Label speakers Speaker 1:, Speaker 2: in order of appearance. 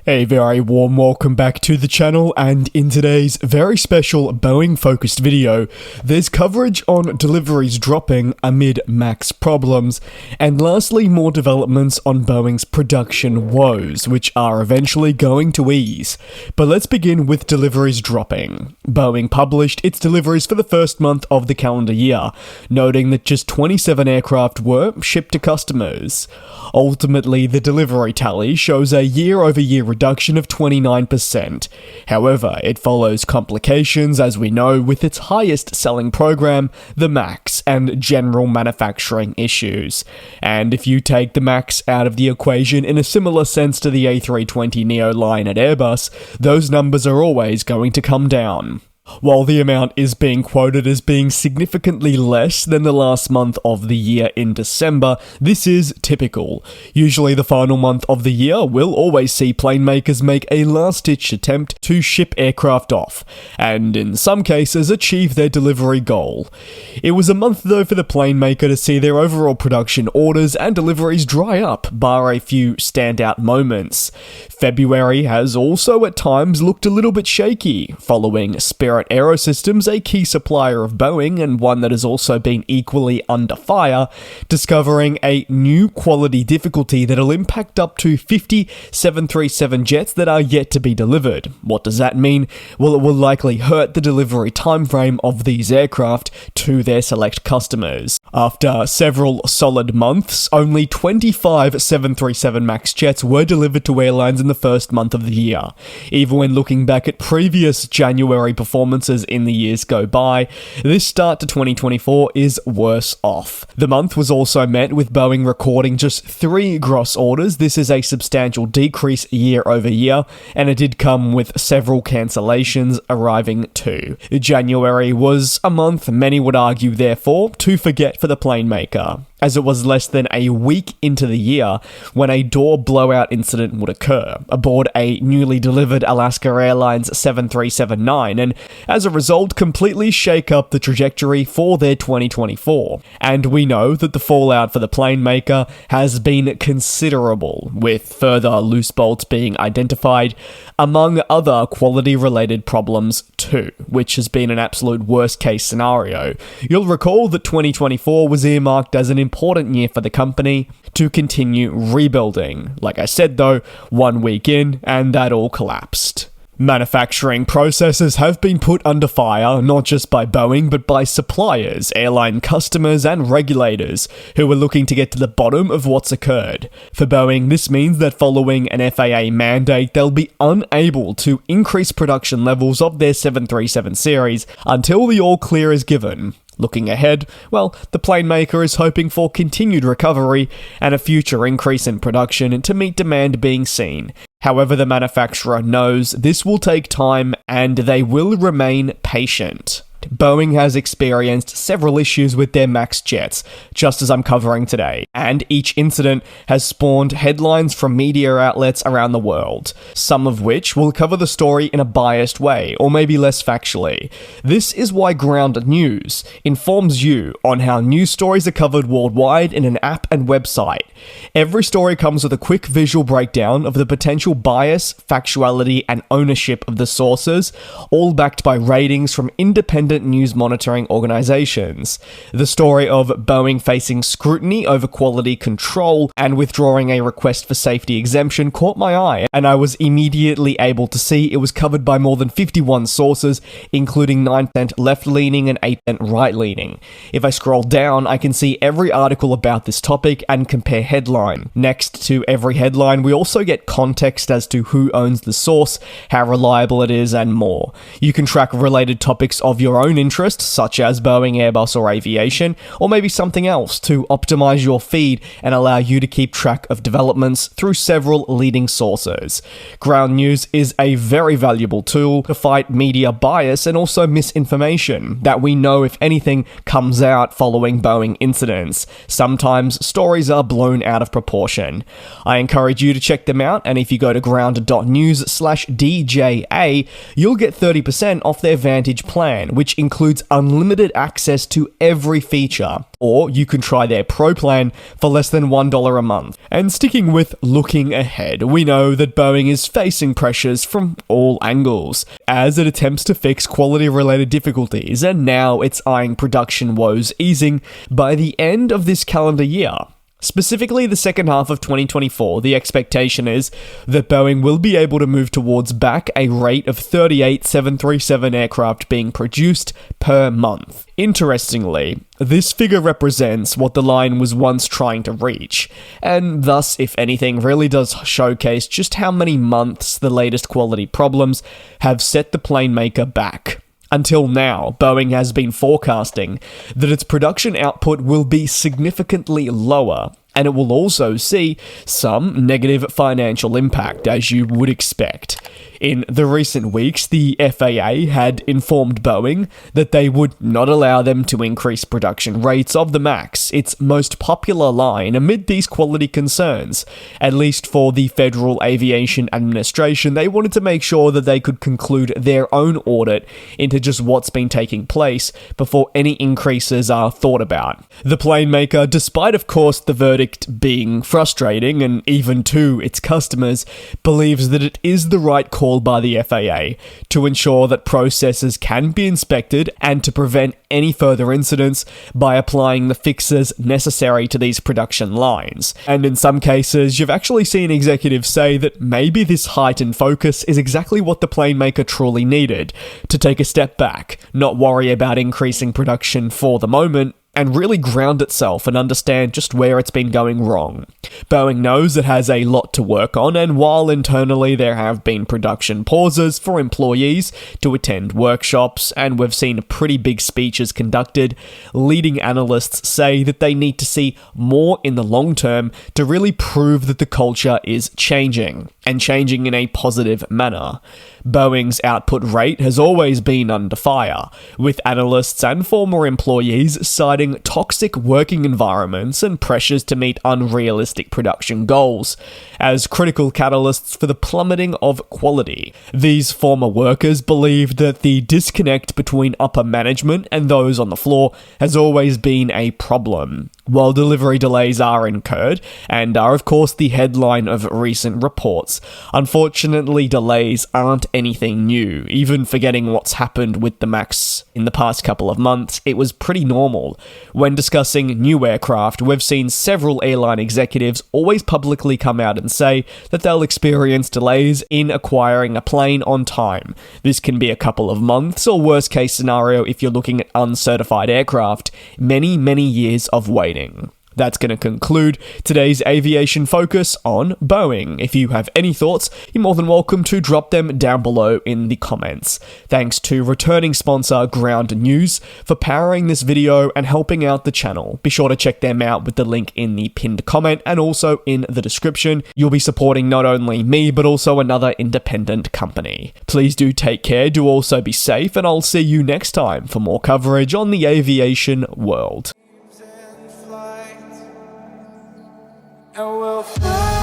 Speaker 1: A very warm welcome back to the channel, and in today's very special Boeing focused video, there's coverage on deliveries dropping amid MAX problems, and lastly more developments on Boeing's production woes, which are eventually going to ease. But let's begin with deliveries dropping. Boeing published its deliveries for the first month of the calendar year, noting that just 27 aircraft were shipped to customers. Ultimately, the delivery tally shows a year-over-year reduction of 29%. However, it follows complications, as we know, with its highest selling program, the MAX, and general manufacturing issues. And if you take the MAX out of the equation in a similar sense to the A320neo line at Airbus, those numbers are always going to come down. While the amount is being quoted as being significantly less than the last month of the year in December, this is typical. Usually the final month of the year will always see plane makers make a last-ditch attempt to ship aircraft off, and in some cases achieve their delivery goal. It was a month though for the plane maker to see their overall production orders and deliveries dry up, bar a few standout moments. February has also at times looked a little bit shaky, following Spirit Aerosystems, a key supplier of Boeing and one that has also been equally under fire, discovering a new quality difficulty that'll impact up to 50 737 jets that are yet to be delivered. What does that mean? Well, it will likely hurt the delivery timeframe of these aircraft to their select customers. After several solid months, only 25 737 MAX jets were delivered to airlines in the first month of the year. Even when looking back at previous January performances in the years go by, this start to 2024 is worse off. The month was also met with Boeing recording just 3 gross orders. This is a substantial decrease year over year, and it did come with several cancellations arriving too. January was a month many would argue, therefore, to forget for the plane maker, as it was less than a week into the year when a door blowout incident would occur aboard a newly delivered Alaska Airlines 737-9, and as a result completely shake up the trajectory for their 2024. And we know that the fallout for the plane maker has been considerable, with further loose bolts being identified, among other quality-related problems too, which has been an absolute worst-case scenario. You'll recall that 2024 was earmarked as an important year for the company to continue rebuilding. Like I said though, 1 week in, and that all collapsed. Manufacturing processes have been put under fire, not just by Boeing, but by suppliers, airline customers, and regulators, who are looking to get to the bottom of what's occurred. For Boeing, this means that following an FAA mandate, they'll be unable to increase production levels of their 737 series until the all-clear is given. Looking ahead, well, the plane maker is hoping for continued recovery and a future increase in production to meet demand being seen. However, the manufacturer knows this will take time and they will remain patient. Boeing has experienced several issues with their MAX jets, just as I'm covering today, and each incident has spawned headlines from media outlets around the world, some of which will cover the story in a biased way, or maybe less factually. This is why Ground News informs you on how news stories are covered worldwide in an app and website. Every story comes with a quick visual breakdown of the potential bias, factuality, and ownership of the sources, all backed by ratings from independent news monitoring organizations. The story of Boeing facing scrutiny over quality control and withdrawing a request for safety exemption caught my eye, and I was immediately able to see it was covered by more than 51 sources, including 9% left-leaning and 8% right-leaning. If I scroll down, I can see every article about this topic and compare headline. Next to every headline, we also get context as to who owns the source, how reliable it is, and more. You can track related topics of your own interest, such as Boeing, Airbus, or Aviation, or maybe something else, to optimize your feed and allow you to keep track of developments through several leading sources. Ground News is a very valuable tool to fight media bias and also misinformation that we know, if anything, comes out following Boeing incidents. Sometimes stories are blown out of proportion. I encourage you to check them out, and if you go to ground.news/DJA, you'll get 30% off their Vantage plan, which which includes unlimited access to every feature. Or you can try their Pro plan for less than $1 a month. And sticking with looking ahead, we know that Boeing is facing pressures from all angles as it attempts to fix quality-related difficulties, and now it's eyeing production woes easing by the end of this calendar year. Specifically, the second half of 2024, the expectation is that Boeing will be able to move towards back a rate of 38 737 aircraft being produced per month. Interestingly, this figure represents what the line was once trying to reach, and thus, if anything, really does showcase just how many months the latest quality problems have set the plane maker back. Until now, Boeing has been forecasting that its production output will be significantly lower, and it will also see some negative financial impact, as you would expect. In the recent weeks, the FAA had informed Boeing that they would not allow them to increase production rates of the MAX, its most popular line, amid these quality concerns. At least for the Federal Aviation Administration, they wanted to make sure that they could conclude their own audit into just what's been taking place before any increases are thought about. The plane maker, despite of course the verdict being frustrating and even to its customers, believes that it is the right call by the FAA to ensure that processes can be inspected and to prevent any further incidents by applying the fixes necessary to these production lines. And in some cases, you've actually seen executives say that maybe this heightened focus is exactly what the plane maker truly needed, to take a step back, not worry about increasing production for the moment, and really ground itself and understand just where it's been going wrong. Boeing knows it has a lot to work on, and while internally there have been production pauses for employees to attend workshops, and we've seen pretty big speeches conducted, leading analysts say that they need to see more in the long term to really prove that the culture is changing, and changing in a positive manner. Boeing's output rate has always been under fire, with analysts and former employees citing toxic working environments and pressures to meet unrealistic production goals as critical catalysts for the plummeting of quality. These former workers believe that the disconnect between upper management and those on the floor has always been a problem. While delivery delays are incurred, and are of course the headline of recent reports, unfortunately delays aren't anything new. Even forgetting what's happened with the MAX in the past couple of months, it was pretty normal. When discussing new aircraft, we've seen several airline executives always publicly come out and say that they'll experience delays in acquiring a plane on time. This can be a couple of months, or worst case scenario if you're looking at uncertified aircraft, many years of waiting. That's going to conclude today's aviation focus on Boeing. If you have any thoughts, you're more than welcome to drop them down below in the comments. Thanks to returning sponsor Ground News for powering this video and helping out the channel. Be sure to check them out with the link in the pinned comment and also in the description. You'll be supporting not only me, but also another independent company. Please do take care, do also be safe, and I'll see you next time for more coverage on the aviation world.
Speaker 2: And we'll fly.